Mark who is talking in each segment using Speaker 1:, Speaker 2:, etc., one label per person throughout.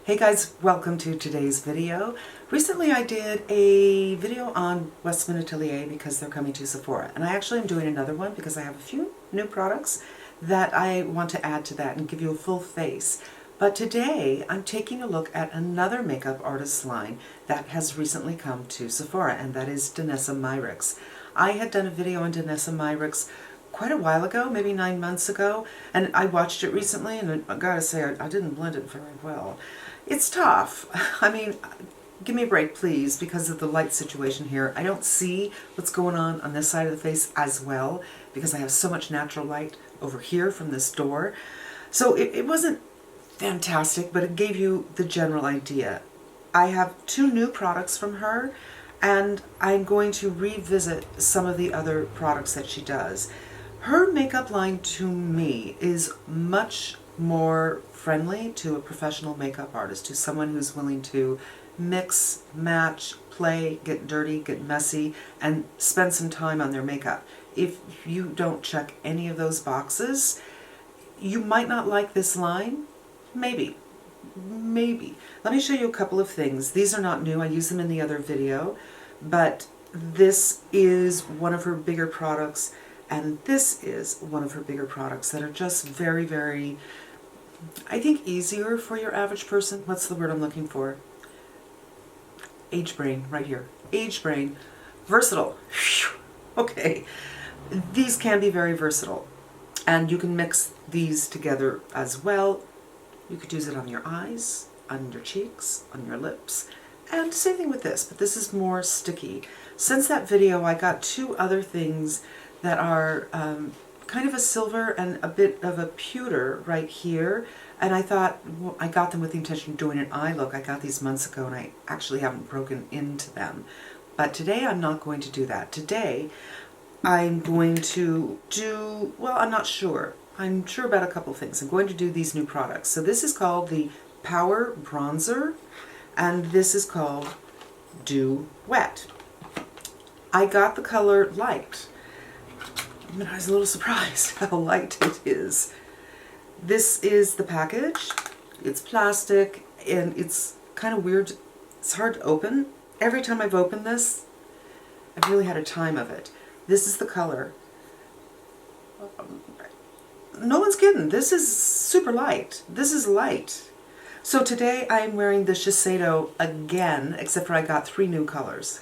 Speaker 1: Hey guys, welcome to today's video. Recently I did a video on Westman Atelier because they're coming to Sephora, and I actually am doing another one because I have a few new products that I want to add to that and give you a full face. But today I'm taking a look at another makeup artist line that has recently come to Sephora, and that is Danessa Myricks. I had done a video on Danessa Myricks quite a while ago, maybe 9 months ago, and I watched it recently, and I gotta say I didn't blend it very well. It's tough. I mean, give me a break please, because of the light situation here. I don't see what's going on this side of the face as well because I have so much natural light over here from this door. So it wasn't fantastic, but it gave you the general idea. I have two new products from her, and I'm going to revisit some of the other products that she does. Her makeup line to me is much more friendly to a professional makeup artist, to someone who's willing to mix, match, play, get dirty, get messy, and spend some time on their makeup. If you don't check any of those boxes, you might not like this line. Maybe. Let me show you a couple of things. These are not new. I used them in the other video, but this is one of her bigger products, and this is one of her bigger products that are just very, very, I think, easier for your average person. What's the word I'm looking for? Age brain, right here. Age brain. Versatile. Whew. Okay. These can be very versatile, and you can mix these together as well. You could use it on your eyes, on your cheeks, on your lips, and same thing with this, but this is more sticky. Since that video, I got two other things that are kind of a silver and a bit of a pewter right here, and I thought, well, I got them with the intention of doing an eye look. I got these months ago and I actually haven't broken into them. But today I'm not going to do that. Today I'm going to do, well, I'm not sure. I'm sure about a couple things. I'm going to do these new products. So this is called the Power Bronzer, and this is called Dew Wet. I got the color light. I was a little surprised how light it is. This is the package. It's plastic and it's kind of weird. It's hard to open. Every time I've opened this, I've really had a time of it. This is the color. No one's kidding. This is super light. This is light. So today I'm wearing the Shiseido again, except for I got 3 new colors.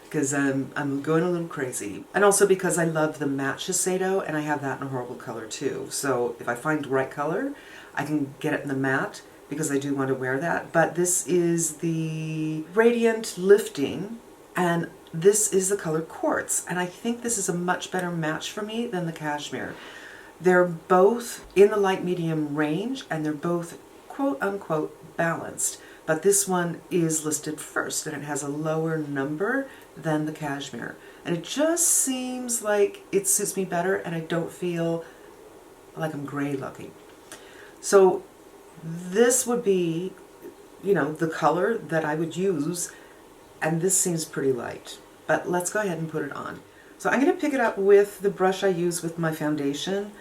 Speaker 1: Because I'm going a little crazy. And also because I love the matte Shiseido, and I have that in a horrible color too. So if I find the right color, I can get it in the matte, because I do want to wear that. But this is the Radiant Lifting, and this is the color Quartz. And I think this is a much better match for me than the Cashmere. They're both in the light medium range, and they're both quote unquote balanced. But this one is listed first, and it has a lower number than the Cashmere. And it just seems like it suits me better, and I don't feel like I'm gray looking. So this would be, you know, the color that I would use, and this seems pretty light. But let's go ahead and put it on. So I'm going to pick it up with the brush I use with my foundation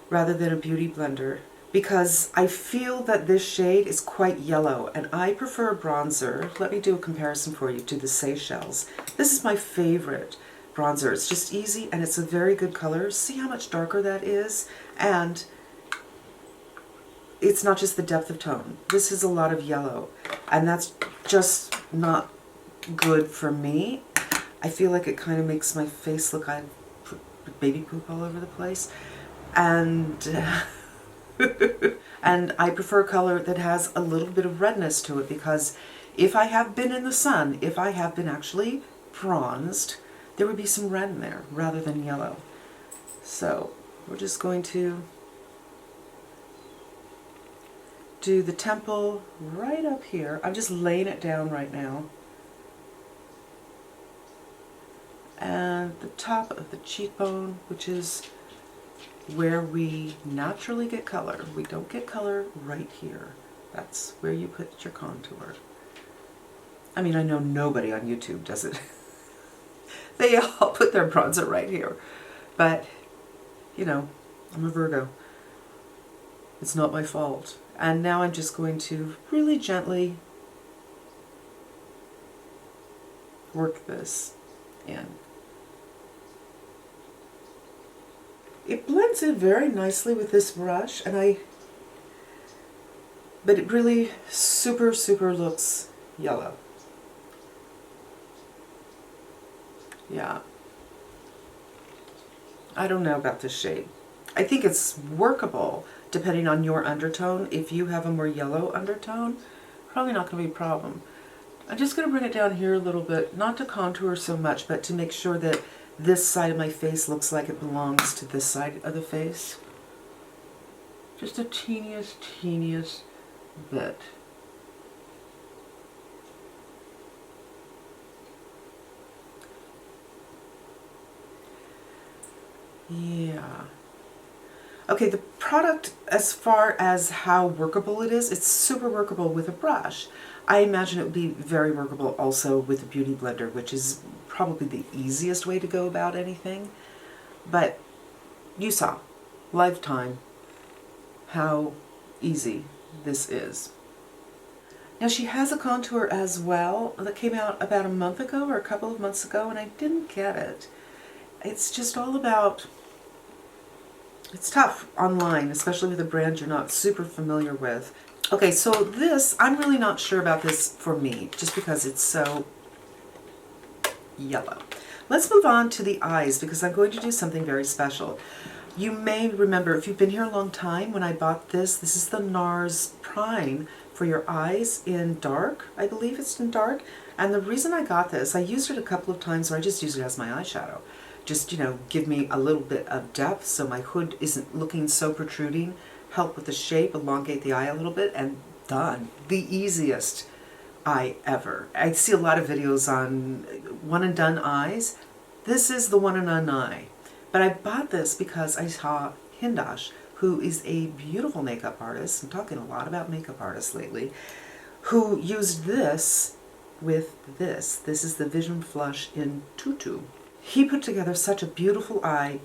Speaker 1: rather than a beauty blender, because I feel that this shade is quite yellow, and I prefer a bronzer. Let me do a comparison for you to the Seychelles. This is my favorite bronzer. It's just easy, and it's a very good color. See how much darker that is? And it's not just the depth of tone. This is a lot of yellow, and that's just not good for me. I feel like it kind of makes my face look like baby poop all over the place. And and I prefer a color that has a little bit of redness to it, because if I have been in the sun, if I have been actually bronzed, there would be some red in there rather than yellow. So we're just going to do the temple right up here. I'm just laying it down right now. And the top of the cheekbone, which is where we naturally get color. We don't get color right here. That's where you put your contour. I mean, I know nobody on YouTube does it. They all put their bronzer right here. But, you know, I'm a Virgo. It's not my fault. And now I'm just going to really gently work this in. It blends in very nicely with this brush, but it really super looks yellow. Yeah. I don't know about this shade. I think it's workable depending on your undertone. If you have a more yellow undertone, probably not going to be a problem. I'm just going to bring it down here a little bit, not to contour so much, but to make sure that this side of my face looks like it belongs to this side of the face. Just a teeniest bit. Yeah. Okay, the product, as far as how workable it is, it's super workable with a brush. I imagine it would be very workable also with a beauty blender, which is probably the easiest way to go about anything. But you saw, lifetime, how easy this is. Now she has a contour as well that came out about a month ago or a couple of months ago, and I didn't get it. It's just all about, it's tough online, especially with a brand you're not super familiar with. Okay, so this, I'm really not sure about this for me, just because it's so yellow. Let's move on to the eyes, because I'm going to do something very special. You may remember, if you've been here a long time, when I bought this, this is the Nars Prime for your eyes in dark. I believe it's in dark. And the reason I got this, I used it a couple of times where I just used it as my eyeshadow. Just, you know, give me a little bit of depth so my hood isn't looking so protruding. Help with the shape, elongate the eye a little bit, and done. The easiest eye ever. I see a lot of videos on one and done eyes. This is the one and done eye. But I bought this because I saw Hindash, who is a beautiful makeup artist. I'm talking a lot about makeup artists lately, who used this with this. This is the Vision Flush in Tutu. He put together such a beautiful eye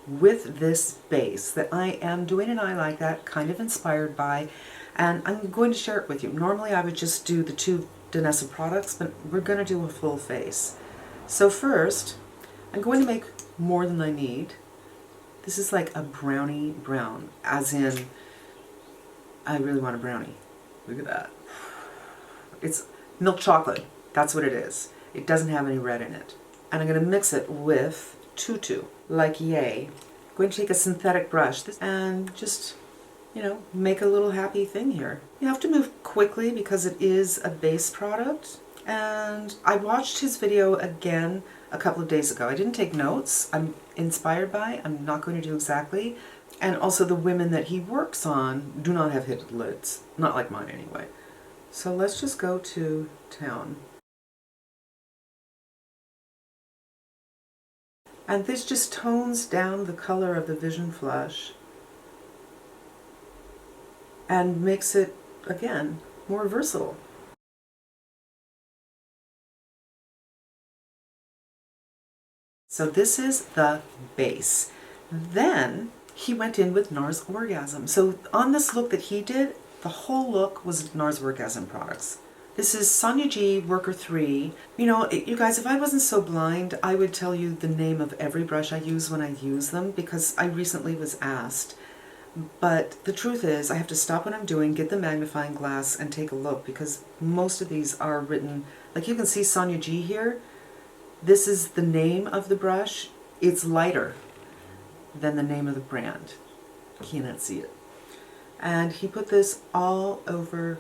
Speaker 1: with this base that I am doing an eye like that, kind of inspired by, and I'm going to share it with you. Normally I would just do the two Danessa products, but we're going to do a full face. So first, I'm going to make more than I need. This is like a brownie brown, as in, I really want a brownie. Look at that. It's milk chocolate. That's what it is. It doesn't have any red in it. And I'm going to mix it with Tutu, like yay. I'm going to take a synthetic brush and just, you know, make a little happy thing here. You have to move quickly because it is a base product. And I watched his video again a couple of days ago. I didn't take notes. I'm inspired by. I'm not going to do exactly. And also the women that he works on do not have hidden lids. Not like mine anyway. So let's just go to town. And this just tones down the color of the Vision Flush and makes it, again, more versatile. So this is the base. Then he went in with Nars Orgasm. So on this look that he did, the whole look was Nars Orgasm products. This is Sonia G Worker 3. You know, you guys, if I wasn't so blind, I would tell you the name of every brush I use when I use them, because I recently was asked. But the truth is, I have to stop what I'm doing, get the magnifying glass, and take a look, because most of these are written, like you can see Sonia G here. This is the name of the brush. It's lighter than the name of the brand. Cannot see it. And he put this all over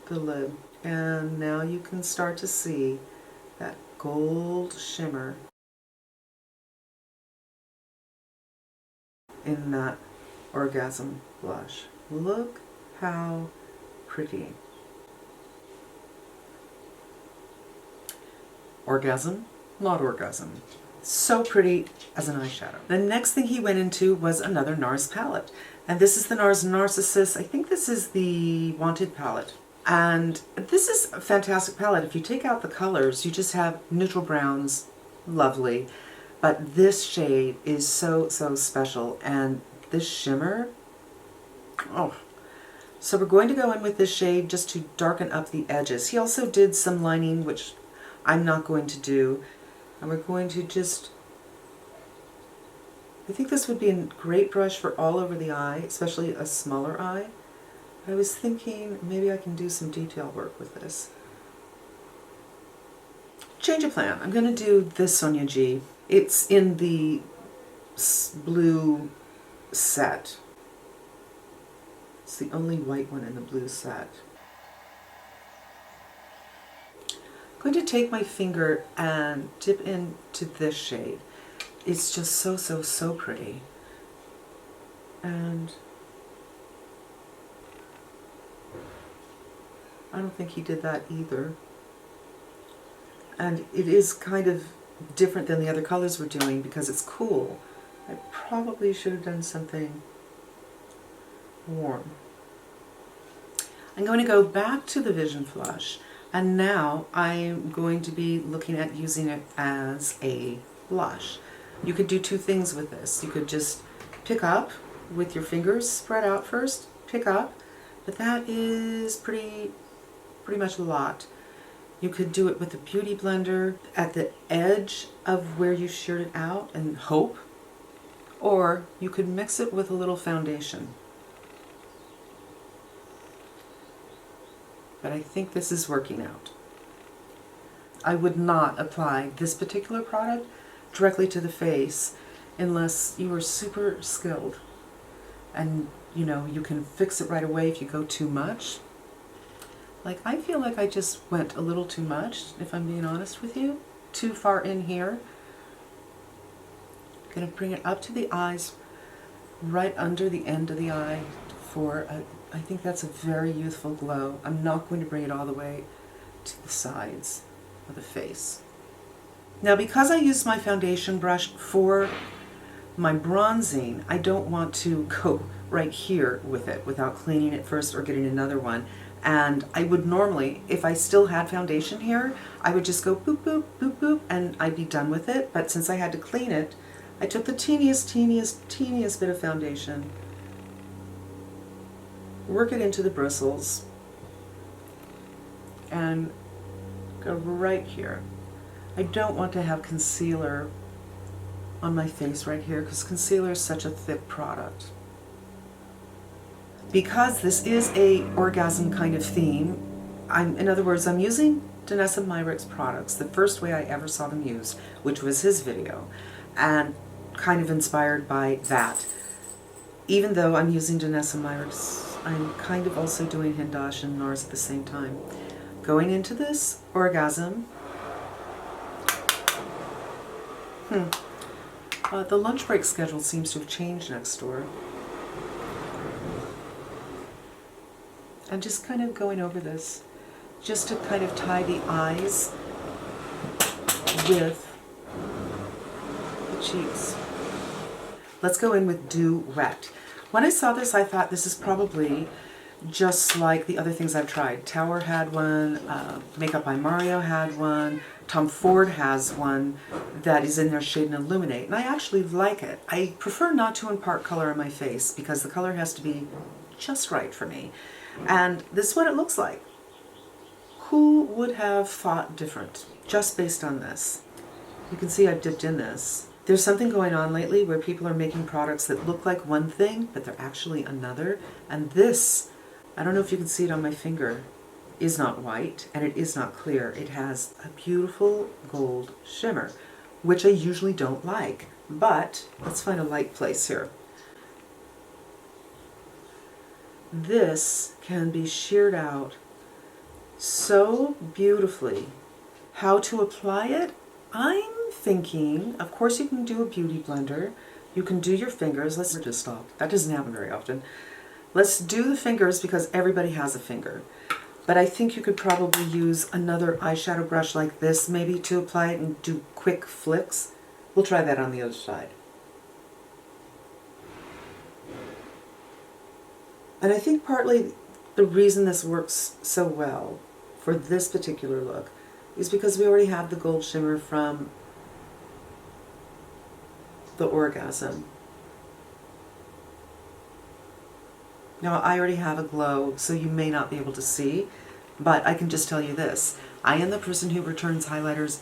Speaker 1: the lid. And now you can start to see that gold shimmer in that Orgasm blush. Look how pretty. Orgasm, not orgasm. So pretty as an eyeshadow. The next thing he went into was another Nars palette. And this is the Nars Narcissus. I think this is the Wanted palette. And this is a fantastic palette. If you take out the colors, you just have neutral browns, lovely. But this shade is so special. And this shimmer, oh, So we're going to go in with this shade just to darken up the edges. He also did some lining, which I'm not going to do. And we're going to just, I think this would be a great brush for all over the eye, especially a smaller eye. I was thinking maybe I can do some detail work with this. Change of plan. I'm going to do this Sonia G. It's in the blue set. It's the only white one in the blue set. I'm going to take my finger and dip into this shade. It's just so pretty. And I don't think he did that either. And it is kind of different than the other colors we're doing because it's cool. I probably should have done something warm. I'm going to go back to the Vision Flush, and now I'm going to be looking at using it as a blush. You could do two things with this. You could just pick up with your fingers spread out first, pick up, but that is pretty much a lot. You could do it with a beauty blender at the edge of where you sheared it out and hope, or you could mix it with a little foundation. But I think this is working out. I would not apply this particular product directly to the face unless you are super skilled and you know you can fix it right away if you go too much. Like, I feel like I just went a little too much, if I'm being honest with you. Too far in here. I'm going to bring it up to the eyes, right under the end of the eye for I think that's a very youthful glow. I'm not going to bring it all the way to the sides of the face. Now, because I used my foundation brush for my bronzing, I don't want to go right here with it without cleaning it first or getting another one. And I would normally, if I still had foundation here, I would just go boop, boop, boop, boop, and I'd be done with it. But since I had to clean it, I took the teeniest bit of foundation, work it into the bristles, and go right here. I don't want to have concealer on my face right here because concealer is such a thick product. Because this is a orgasm kind of theme, in other words, I'm using Danessa Myricks products the first way I ever saw them used, which was his video, and kind of inspired by that. Even though I'm using Danessa Myricks, I'm kind of also doing Hindash and Nars at the same time. Going into this orgasm, the lunch break schedule seems to have changed next door. I'm just kind of going over this, just to kind of tie the eyes with the cheeks. Let's go in with Duet. When I saw this, I thought this is probably just like the other things I've tried. Tower had one, Makeup by Mario had one, Tom Ford has one that is in their shade and Illuminate, and I actually like it. I prefer not to impart color on my face because the color has to be just right for me. And this is what it looks like. Who would have thought different just based on this? You can see I've dipped in this. There's something going on lately where people are making products that look like one thing, but they're actually another. And this, I don't know if you can see it on my finger, is not white and it is not clear. It has a beautiful gold shimmer, which I usually don't like. But let's find a light place here. This can be sheared out so beautifully. How to apply it? I'm thinking, of course you can do a beauty blender. You can do your fingers. Let's just stop. That doesn't happen very often. Let's do the fingers because everybody has a finger. But I think you could probably use another eyeshadow brush like this maybe to apply it and do quick flicks. We'll try that on the other side. And I think partly the reason this works so well for this particular look is because we already have the gold shimmer from the Orgasm. Now, I already have a glow, so you may not be able to see, but I can just tell you this. I am the person who returns highlighters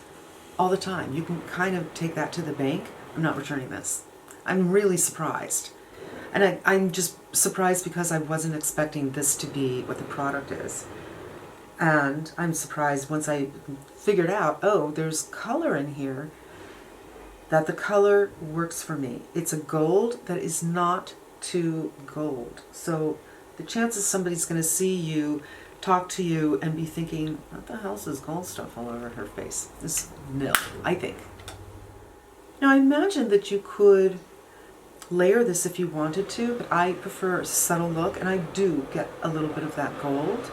Speaker 1: all the time. You can kind of take that to the bank. I'm not returning this. I'm really surprised. And I'm just surprised because I wasn't expecting this to be what the product is. And I'm surprised once I figured out, oh, there's color in here, that the color works for me. It's a gold that is not too gold. So the chances somebody's going to see you, talk to you, and be thinking, what the hell's this gold stuff all over her face? Is nil, I think. Now I imagine that you could layer this if you wanted to, but I prefer a subtle look, and I do get a little bit of that gold.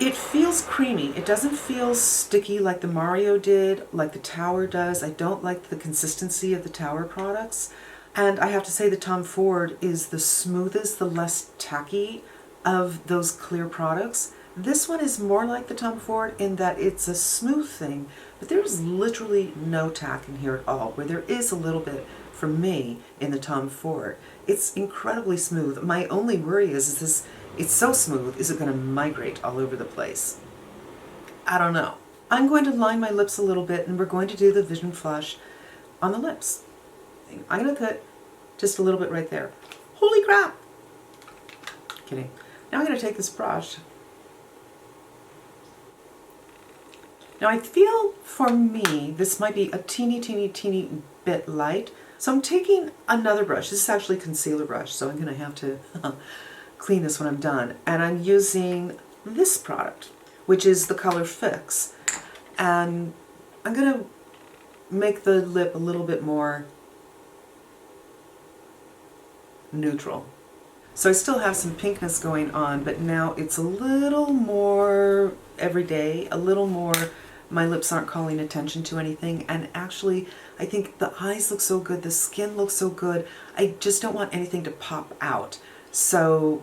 Speaker 1: It feels creamy. It doesn't feel sticky like the Mario did, like the Tower does. I don't like the consistency of the Tower products. And I have to say the Tom Ford is the smoothest, the less tacky of those clear products. This one is more like the Tom Ford in that it's a smooth thing, but there's literally no tack in here at all, where there is a little bit for me in the Tom Ford. It's incredibly smooth. My only worry is this, it's so smooth, is it going to migrate all over the place? I don't know. I'm going to line my lips a little bit, and we're going to do the Vision Flush on the lips. I'm going to put just a little bit right there. Holy crap! Kidding. Now I'm going to take this brush. Now I feel for me this might be a teeny bit light, so I'm taking another brush. This is actually a concealer brush, so I'm going to have to clean this when I'm done. And I'm using this product, which is the Colorfix. And I'm going to make the lip a little bit more neutral. So I still have some pinkness going on, but now it's a little more everyday, a little more, my lips aren't calling attention to anything, and actually I think the eyes look so good, the skin looks so good, I just don't want anything to pop out. So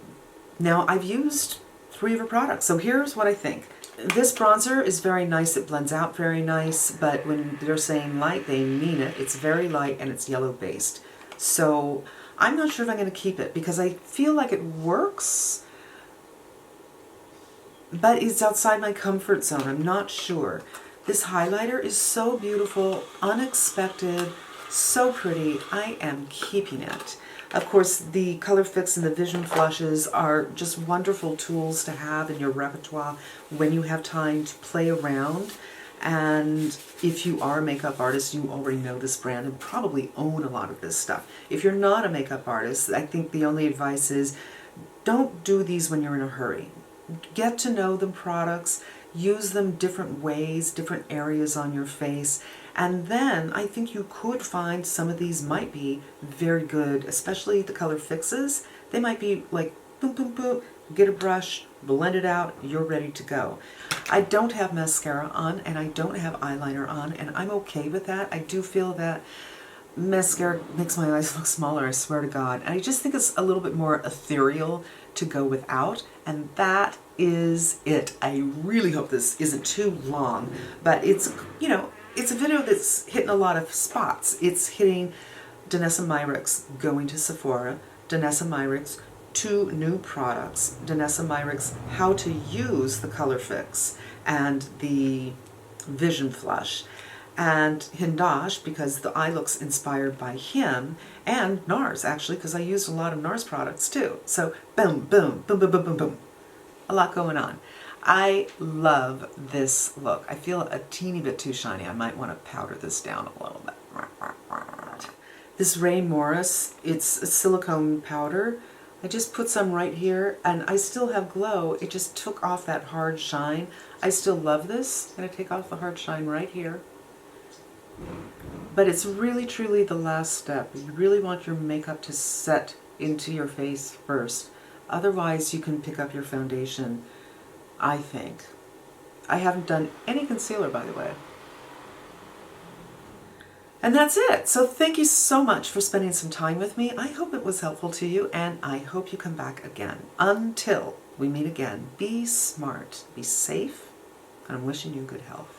Speaker 1: now I've used 3 of her products, so here's what I think. This bronzer is very nice, it blends out very nice, but when they're saying light, they mean it. It's very light and it's yellow based. So I'm not sure if I'm going to keep it because I feel like it works, but it's outside my comfort zone. I'm not sure. This highlighter is so beautiful, unexpected, so pretty. I am keeping it. Of course, the Colorfix and the Vision Flushes are just wonderful tools to have in your repertoire when you have time to play around. And if you are a makeup artist, you already know this brand and probably own a lot of this stuff. If you're not a makeup artist, I think the only advice is don't do these when you're in a hurry. Get to know the products, use them different ways, different areas on your face, and then I think you could find some of these might be very good, especially the Colorfixes. They might be like boom, boom, boom, get a brush, blend it out, you're ready to go. I don't have mascara on and I don't have eyeliner on, and I'm okay with that. I do feel that mascara makes my eyes look smaller, I swear to God. And I just think it's a little bit more ethereal to go without, and that is it. I really hope this isn't too long, but it's, you know, it's a video that's hitting a lot of spots. It's hitting Danessa Myricks going to Sephora, Danessa Myricks 2 new products, Danessa Myricks how to use the Colorfix and the Vision Flush, and Hindash because the eye looks inspired by him, and Nars actually because I used a lot of Nars products too. So boom, boom, boom, boom, boom, boom, boom. A lot going on. I love this look. I feel a teeny bit too shiny. I might want to powder this down a little bit. This Ray Morris, it's a silicone powder. I just put some right here and I still have glow. It just took off that hard shine. I still love this. I'm going to take off the hard shine right here. But it's really truly the last step. You really want your makeup to set into your face first. Otherwise you can pick up your foundation, I think. I haven't done any concealer, by the way. And that's it. So thank you so much for spending some time with me. I hope it was helpful to you, and I hope you come back again. Until we meet again, be smart, be safe, and I'm wishing you good health.